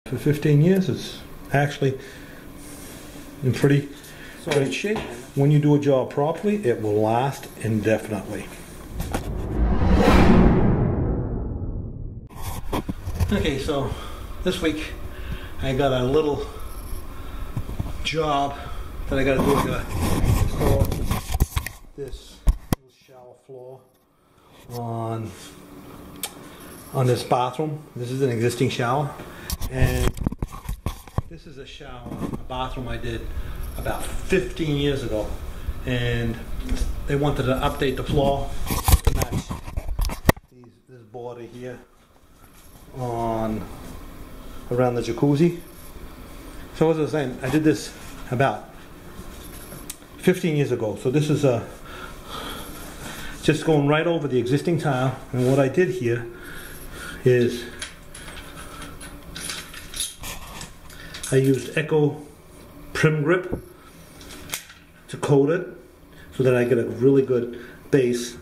For 15 years, it's actually in pretty great shape. When you do a job properly, it will last indefinitely. Okay, so this week I got a little job that I got to do. I got to install this little shower floor on this bathroom. This is an existing shower, and this is a bathroom I did about 15 years ago, and they wanted to update the floor to match this border here around the jacuzzi. So as I was saying, I did this about 15 years ago. So this is just going right over the existing tile, and what I did here is I used Eco Prim Grip to coat it so that I get a really good base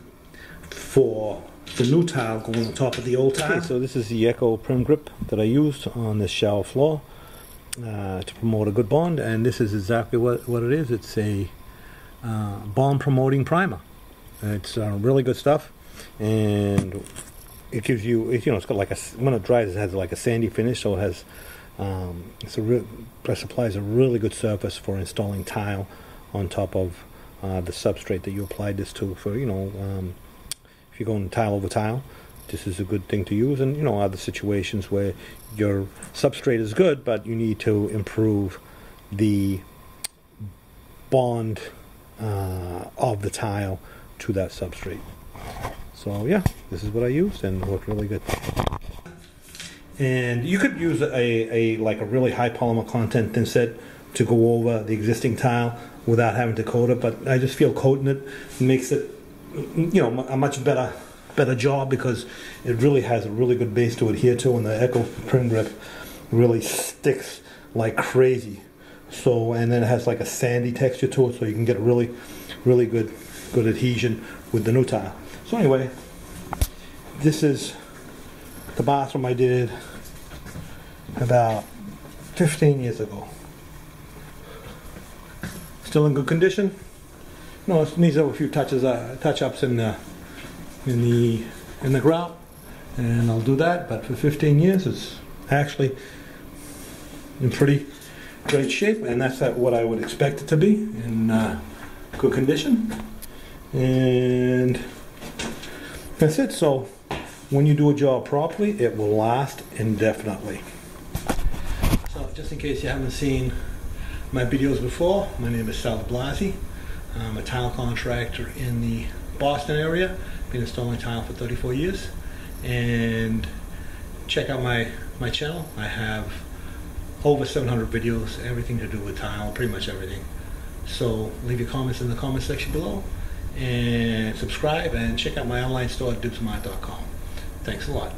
for the new tile going on top of the old tile. Okay, so this is the Eco Prim Grip that I used on this shower floor to promote a good bond, and this is exactly what it is. It's a bond promoting primer. It's really good stuff, and it gives you, it's got like when it dries, it has like a sandy finish, so it has it supplies a really good surface for installing tile on top of the substrate that you applied this to. For if you're going tile over tile, this is a good thing to use. And other situations where your substrate is good, but you need to improve the bond of the tile to that substrate. So yeah, this is what I used, and it worked really good. And you could use a really high polymer content thinset to go over the existing tile without having to coat it, but I just feel coating it makes it a much better job, because it really has a really good base to adhere to, and the Eco Prim Grip really sticks like crazy. So, and then it has like a sandy texture to it, so you can get a really good adhesion with the new tile. So anyway, this is the bathroom I did about 15 years ago. Still in good condition. No, it needs a few touch-ups in the grout, and I'll do that. But for 15 years, it's actually in pretty great shape, and that's what I would expect it to be, in good condition. And that's it. So when you do a job properly, it will last indefinitely. So just in case you haven't seen my videos before, my name is Sal Blasi. I'm a tile contractor in the Boston area. Been installing tile for 34 years. And check out my channel. I have over 700 videos, everything to do with tile, pretty much everything. So leave your comments in the comment section below, and subscribe, and check out my online store at dibsmart.com. Thanks a lot.